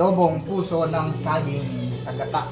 adobong puso ng saging sa gata.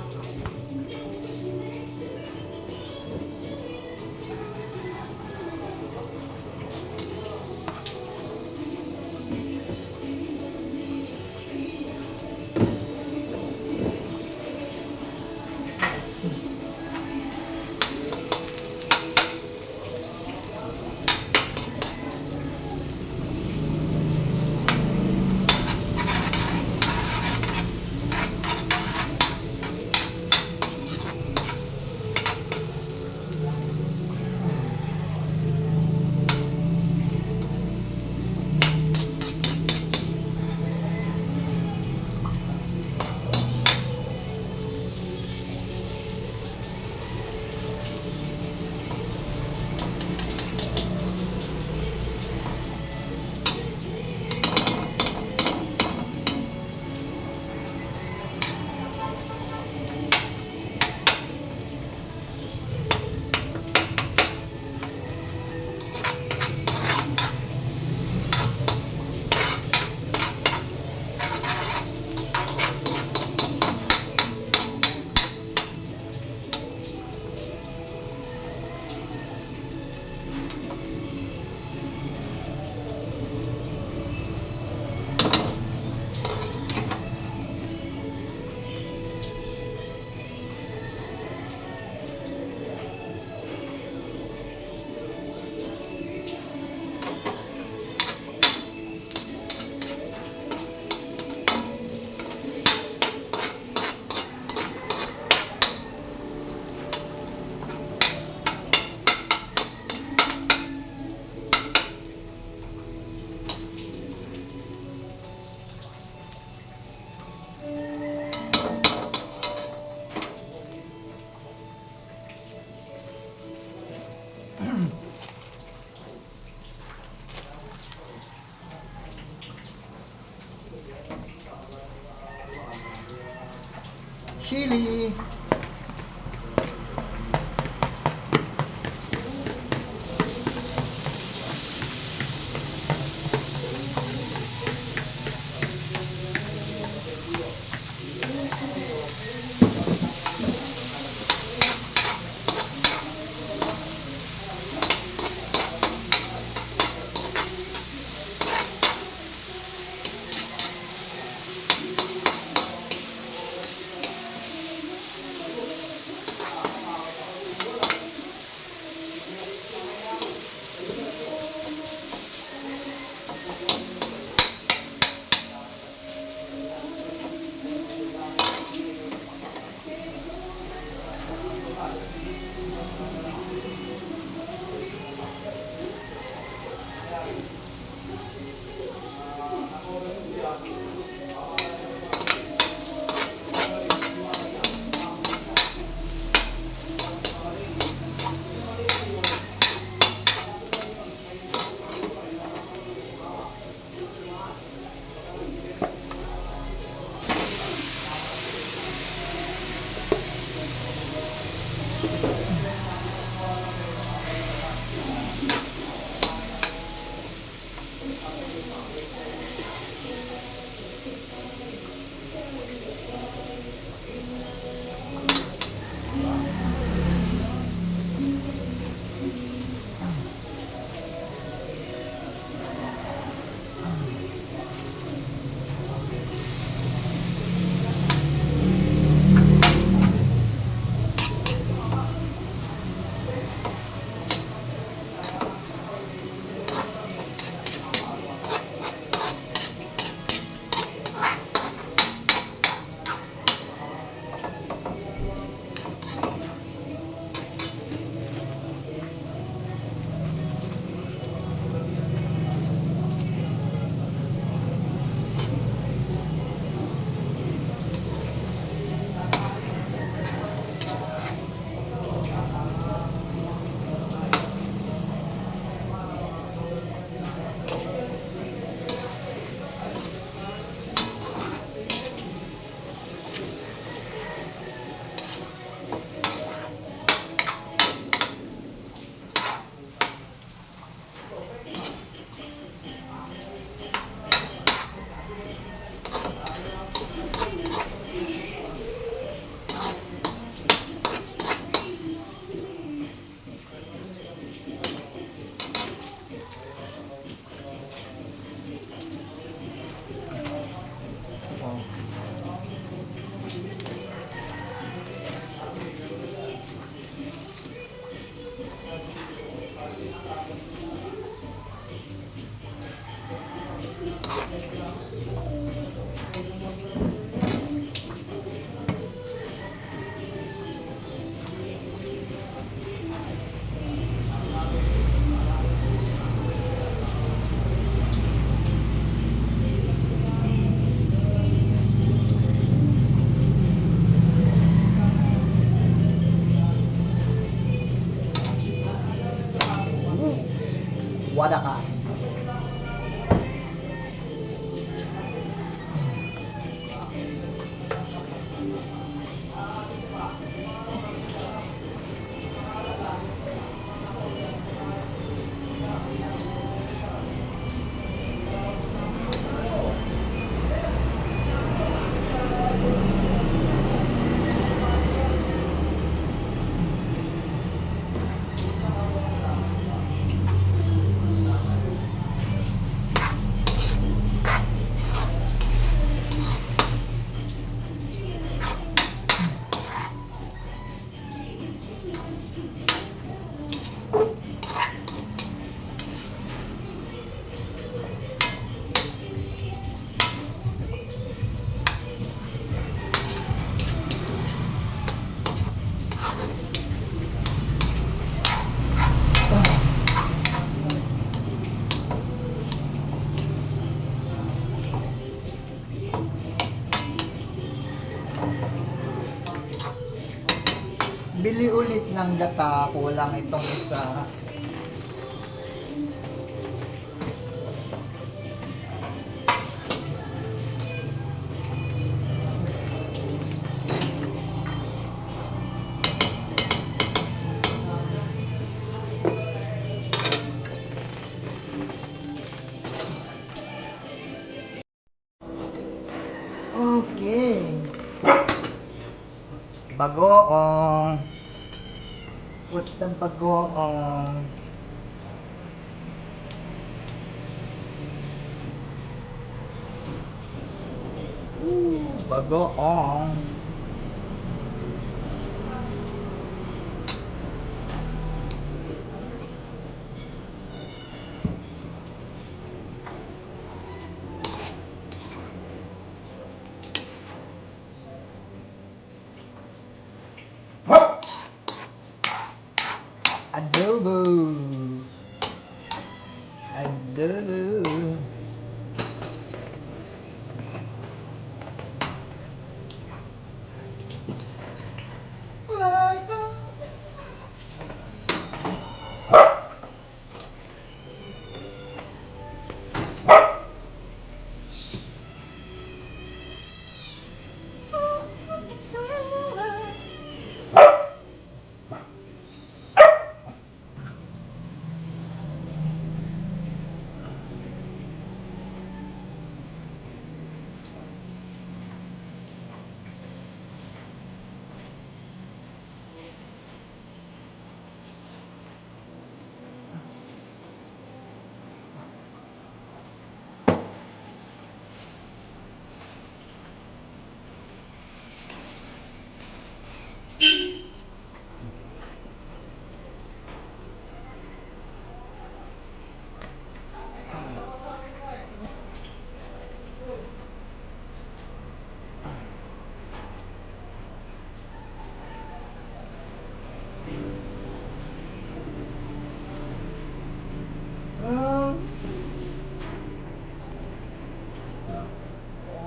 Chili. Wada ka. Bili ulit ng gata, kulang itong isa. Okay. Bagoong. Put ng bagoong. Bagoong. Adobo. Adobo.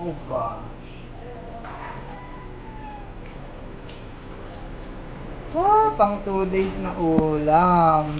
Oh gosh. Pang 2 days na ulam.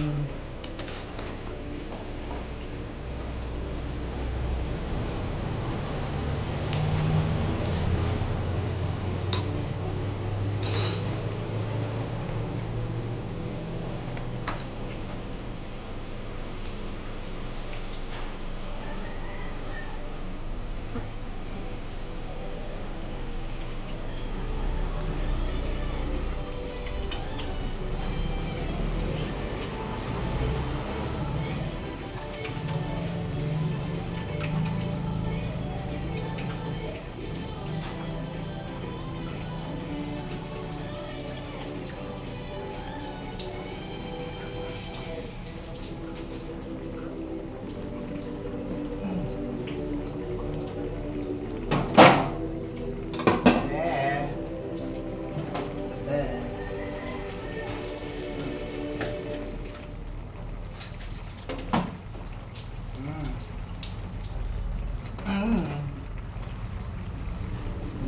Mm.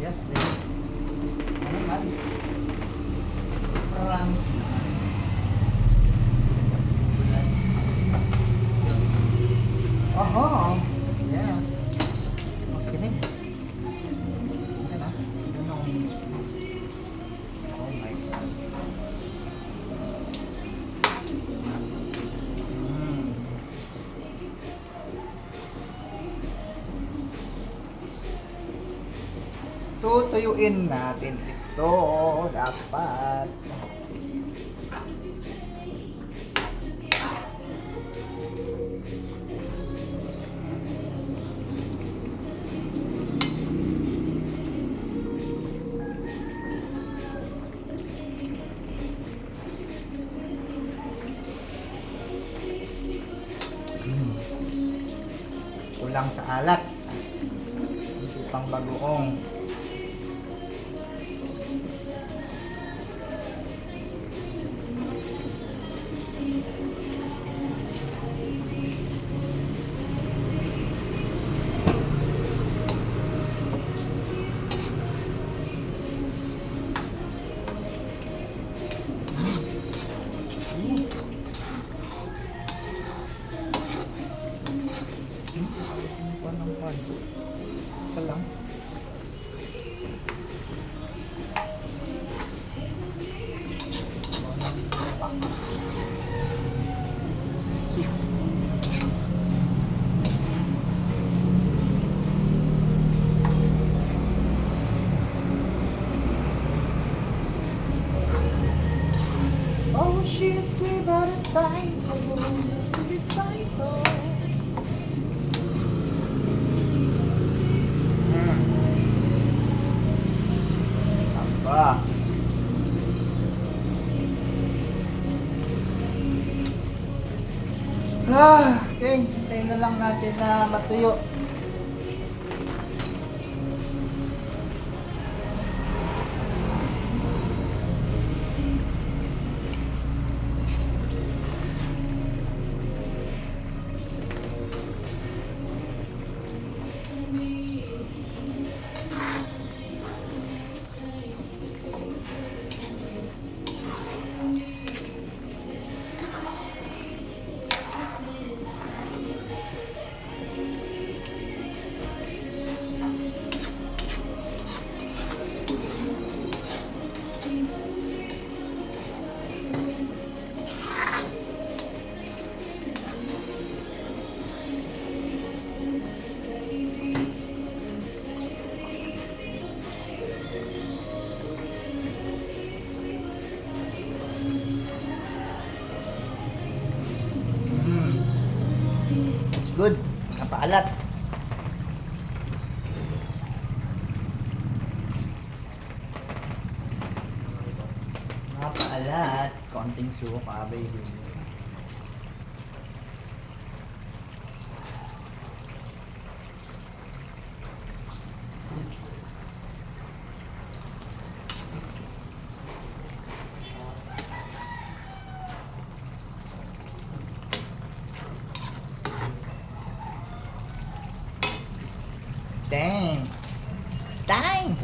Yes, baby. Ano man? Promise naman. Oho! Yeah. Makinig. Yan ah. Yun ang gusto. Oh my God. Mm. Tutuyuin natin ito. Dapat. Kulang sa alat. Hindi pang bagoong. Isa lang. Oh, she's sweet but a psycho. It's psycho. Aba. Okay. Hintayin na lang natin na matuyo. Good. Napaalat. Napaalat. Konting suka, baby. Dang. Dang.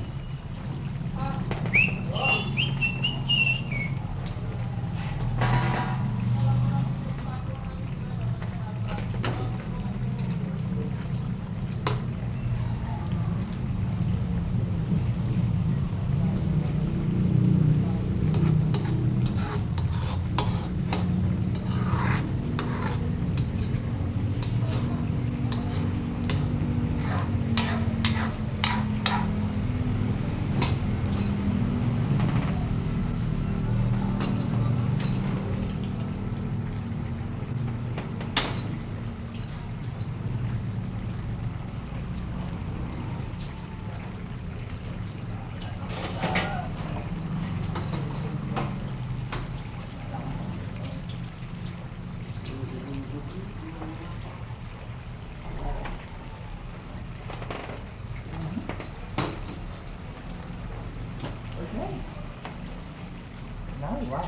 Wow.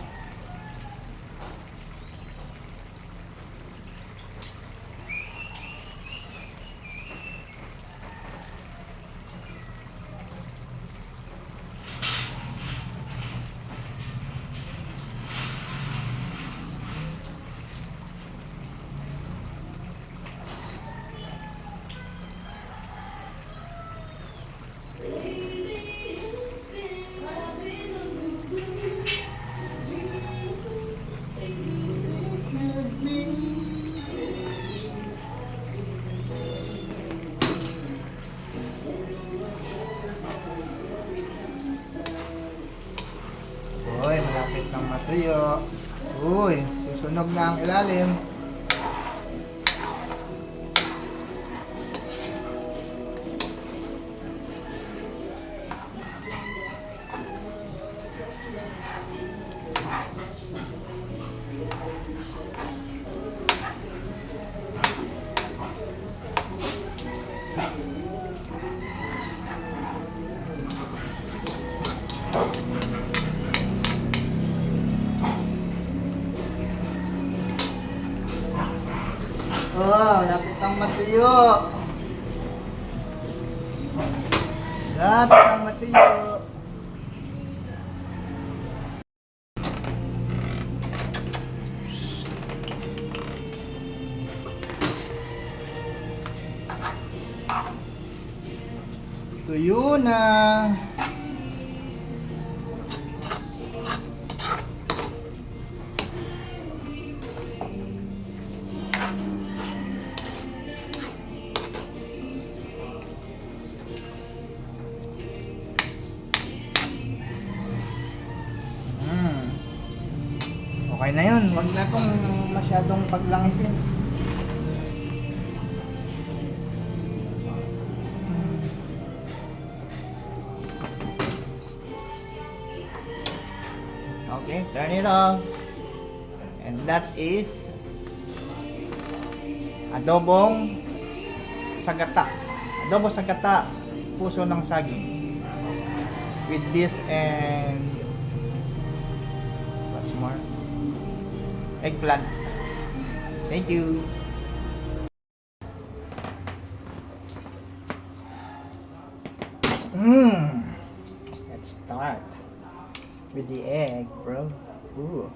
ng matuyo. Uy, susunog na ang ilalim. Oh, lapit ang matuyo. Lapit ang matuyo. Tuyo na. Okay na yun. Huwag na itong masyadong paglangisin. Okay, turn it off. And that is adobong sa gata. Adobo sa gata, puso ng saging. With beef and what's more? Eggplant. Thank you. Let's start with the egg, bro. Ooh.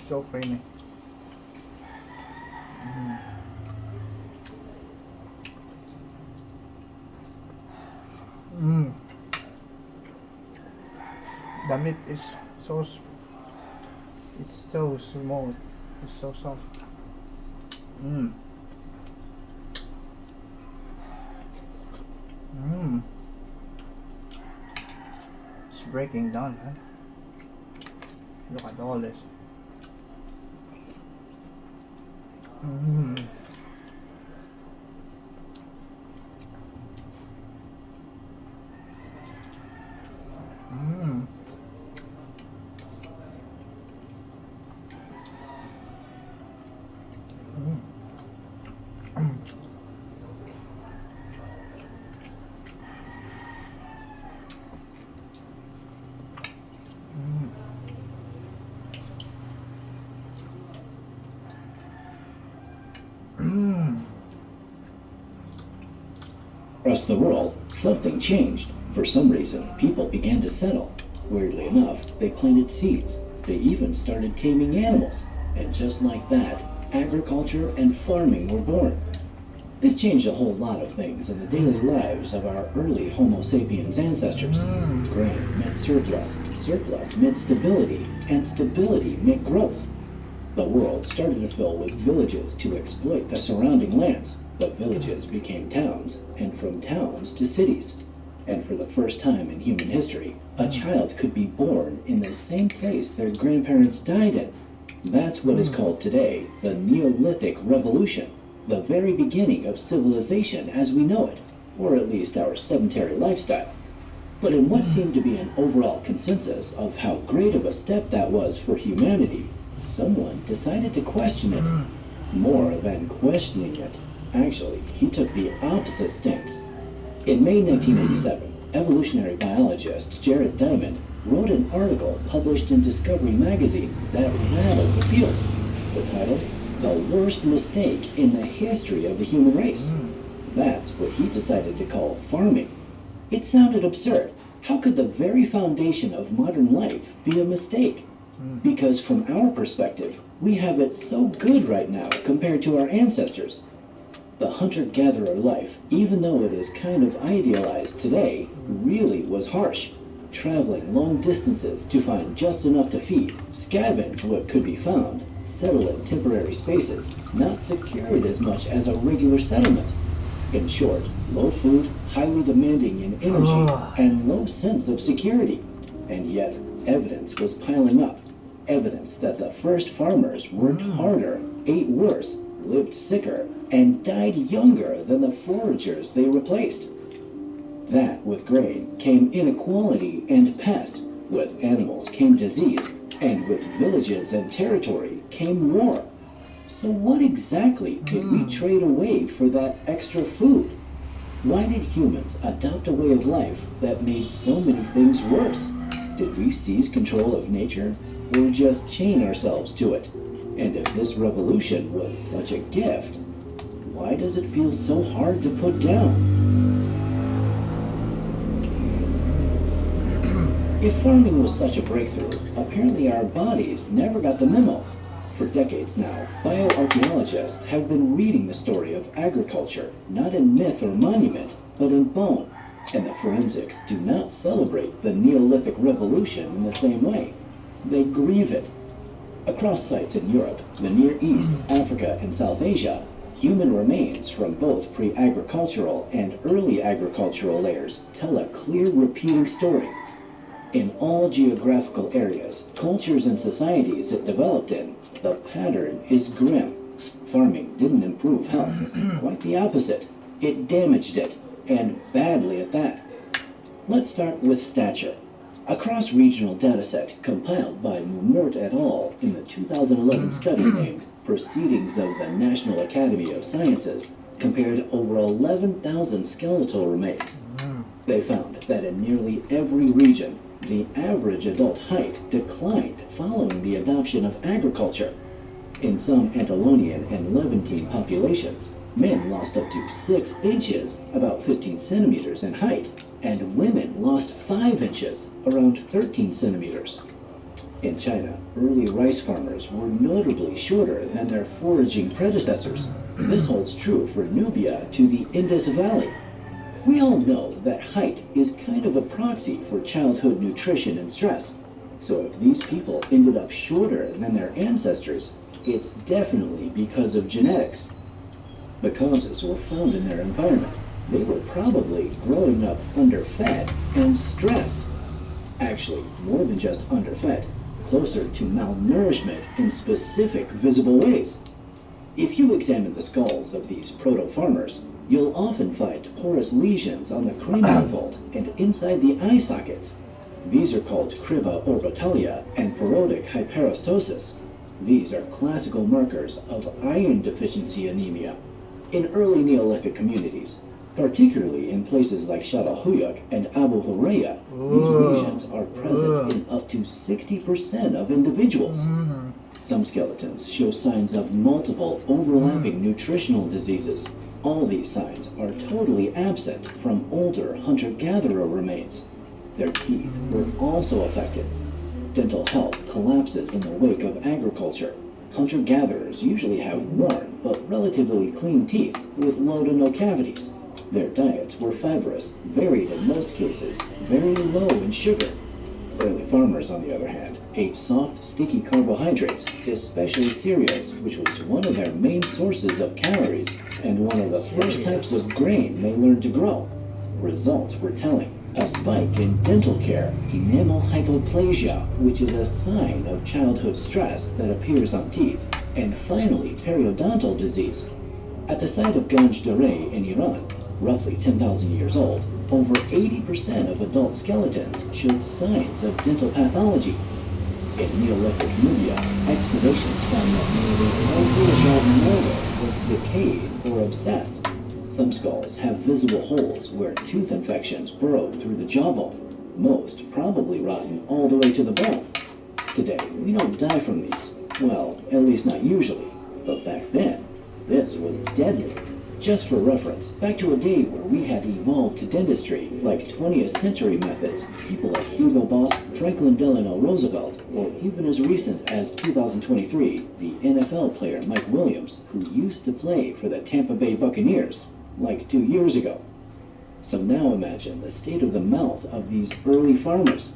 So creamy. The meat is so it's so smooth. It's so soft. It's breaking down, huh? Look at all this. Across the world, something changed. For some reason, people began to settle. Weirdly enough, they planted seeds. They even started taming animals. And just like that, agriculture and farming were born. This changed a whole lot of things in the daily lives of our early Homo sapiens ancestors. Grain meant surplus, surplus meant stability, and stability meant growth. The world started to fill with villages to exploit the surrounding lands. The villages became towns, and from towns to cities. And for the first time in human history, a child could be born in the same place their grandparents died in. That's what is called today the Neolithic Revolution, the very beginning of civilization as we know it, or at least our sedentary lifestyle. But in what seemed to be an overall consensus of how great of a step that was for humanity, someone decided to question it. More than questioning it, actually, he took the opposite stance. In May 1987, evolutionary biologist Jared Diamond wrote an article published in Discovery magazine that rattled the field. The title, The Worst Mistake in the History of the Human Race. That's what he decided to call farming. It sounded absurd. How could the very foundation of modern life be a mistake? Because from our perspective, we have it so good right now compared to our ancestors. The hunter-gatherer life, even though it is kind of idealized today, really was harsh. traveling long distances to find just enough to feed, scavenge what could be found, settle in temporary spaces, not secured as much as a regular settlement. In short, low food, highly demanding in energy, and low sense of security. And yet, evidence was piling up. Evidence that the first farmers worked harder, ate worse, lived sicker, and died younger than the foragers they replaced. That with grain came inequality and pest, with animals came disease, and with villages and territory came war. So what exactly did we trade away for that extra food? Why did humans adopt a way of life that made so many things worse? Did we seize control of nature, or just chain ourselves to it? And if this revolution was such a gift, why does it feel so hard to put down? If farming was such a breakthrough, apparently our bodies never got the memo. For decades now, bioarchaeologists have been reading the story of agriculture, not in myth or monument, but in bone. And the forensics do not celebrate the Neolithic revolution in the same way. They grieve it. Across sites in Europe, the Near East, Africa, and South Asia, human remains from both pre-agricultural and early agricultural layers tell a clear repeating story. In all geographical areas, cultures, and societies it developed in, the pattern is grim. Farming didn't improve health. Quite the opposite. It damaged it, and badly at that. Let's start with stature. A cross-regional dataset compiled by Mumort et al. In the 2011 study named Proceedings of the National Academy of Sciences compared over 11,000 skeletal remains. They found that in nearly every region, the average adult height declined following the adoption of agriculture. In some Anatolian and Levantine populations, men lost up to 6 inches, about 15 centimeters in height, and women lost 5 inches, around 13 centimeters. In China, early rice farmers were notably shorter than their foraging predecessors. This holds true for Nubia to the Indus Valley. We all know that height is kind of a proxy for childhood nutrition and stress. So if these people ended up shorter than their ancestors, it's definitely because of genetics. The causes were found in their environment. They were probably growing up underfed and stressed. Actually, more than just underfed, closer to malnourishment in specific visible ways. If you examine the skulls of these proto-farmers, you'll often find porous lesions on the cranial vault and inside the eye sockets. These are called criba orbitalia and porotic hyperostosis. These are classical markers of iron deficiency anemia. In early Neolithic communities, particularly in places like Shadahuyuk and Abu Hurayya, these lesions are present in up to 60% of individuals. Some skeletons show signs of multiple overlapping nutritional diseases. All these signs are totally absent from older hunter-gatherer remains. Their teeth were also affected. Dental health collapses in the wake of agriculture. Hunter-gatherers usually have worn but relatively clean teeth with low to no cavities. Their diets were fibrous, varied in most cases, very low in sugar. Early farmers, on the other hand, ate soft, sticky carbohydrates, especially cereals, which was one of their main sources of calories and one of the first types of grain they learned to grow. Results were telling. A spike in dental care, enamel hypoplasia, which is a sign of childhood stress that appears on teeth, and finally periodontal disease. At the site of Ganj Dareh in Iran, roughly 10,000 years old, over 80% of adult skeletons showed signs of dental pathology. In Neolithic Nubia, excavations found that nearly every adult molar was decayed or abscessed. Some skulls have visible holes where tooth infections burrowed through the jawbone, most probably rotten all the way to the bone. Today, we don't die from these. Well, at least not usually. But back then, this was deadly. Just for reference, back to a day where we had evolved to dentistry like 20th century methods, people like Hugo Boss, Franklin Delano Roosevelt, or even as recent as 2023, the NFL player Mike Williams, who used to play for the Tampa Bay Buccaneers, like 2 years ago. So now imagine the state of the mouth of these early farmers.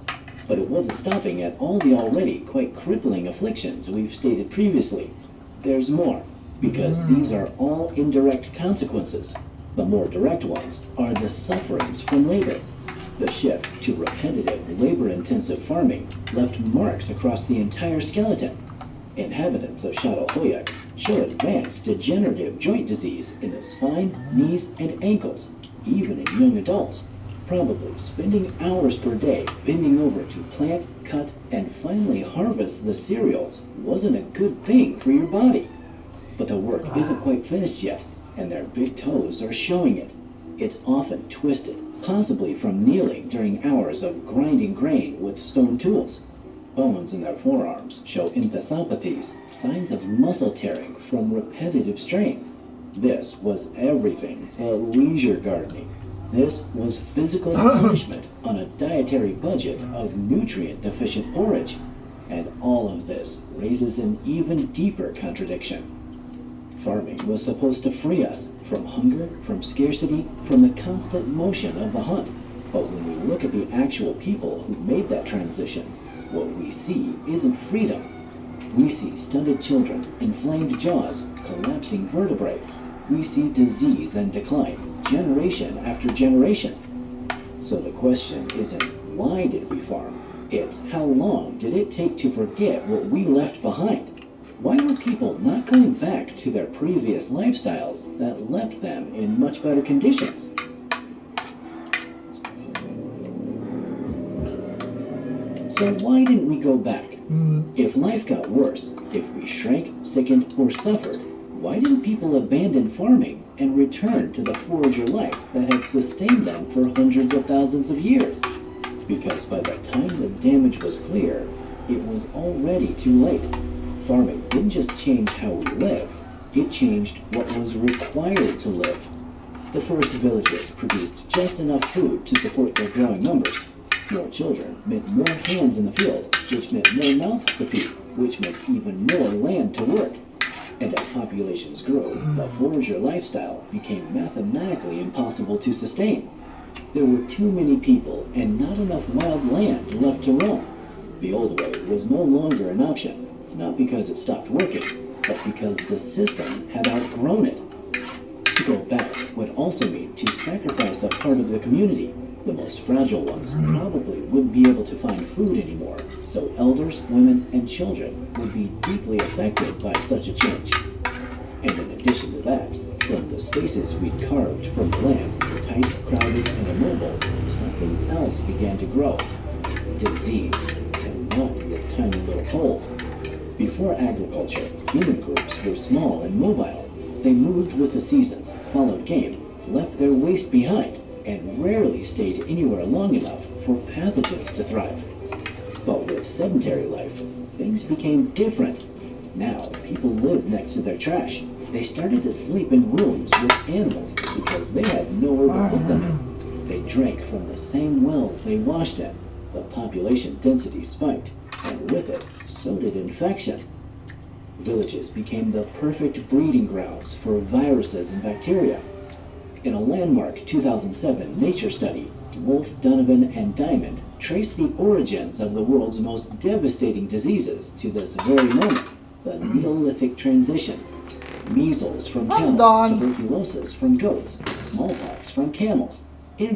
But it wasn't stopping at all the already quite crippling afflictions we've stated previously. There's more, because these are all indirect consequences. The more direct ones are the sufferings from labor. The shift to repetitive, labor-intensive farming left marks across the entire skeleton. Inhabitants of Çatalhöyük show advanced degenerative joint disease in the spine, knees, and ankles, even in young adults, probably spending hours per day bending over to plant, cut, and finally harvest the cereals wasn't a good thing for your body. But the work isn't quite finished yet, and their big toes are showing it. It's often twisted, possibly from kneeling during hours of grinding grain with stone tools. Bones in their forearms show enthesopathies, signs of muscle tearing from repetitive strain. This was everything but leisure gardening. This was physical punishment on a dietary budget of nutrient-deficient forage. And all of this raises an even deeper contradiction. Farming was supposed to free us from hunger, from scarcity, from the constant motion of the hunt. But when we look at the actual people who made that transition, what we see isn't freedom. We see stunted children, inflamed jaws, collapsing vertebrae. We see disease and decline, generation after generation. So the question isn't why did we farm? It's how long did it take to forget what we left behind? Why were people not going back to their previous lifestyles that left them in much better conditions? So why didn't we go back? If life got worse, if we shrank, sickened, or suffered, why didn't people abandon farming and return to the forager life that had sustained them for hundreds of thousands of years? Because by the time the damage was clear, it was already too late. Farming didn't just change how we lived, it changed what was required to live. The first villages produced just enough food to support their growing numbers. More children meant more hands in the field, which meant more mouths to feed, which meant even more land to work. And as populations grew, the forager lifestyle became mathematically impossible to sustain. There were too many people and not enough wild land left to roam. The old way was no longer an option, not because it stopped working, but because the system had outgrown it. To go back would also mean to sacrifice a part of the community. The most fragile ones probably wouldn't be able to find food anymore, so elders, women, and children would be deeply affected by such a change. And in addition to that, from the spaces we'd carved from the land, tight, crowded, and immobile, something else began to grow. Disease, and not with tiny little fold. Before agriculture, human groups were small and mobile. They moved with the seasons, followed game, left their waste behind, and rarely stayed anywhere long enough for pathogens to thrive. But with sedentary life, things became different. Now, people lived next to their trash. They started to sleep in rooms with animals because they had nowhere to put them. They drank from the same wells they washed in. The population density spiked, and with it, so did infection. Villages became the perfect breeding grounds for viruses and bacteria. In a landmark 2007 Nature study, Wolf, Donovan, and Diamond traced the origins of the world's most devastating diseases to this very moment, the Neolithic transition. Measles from I'm cattle, done. tuberculosis from goats, smallpox from camels, influenza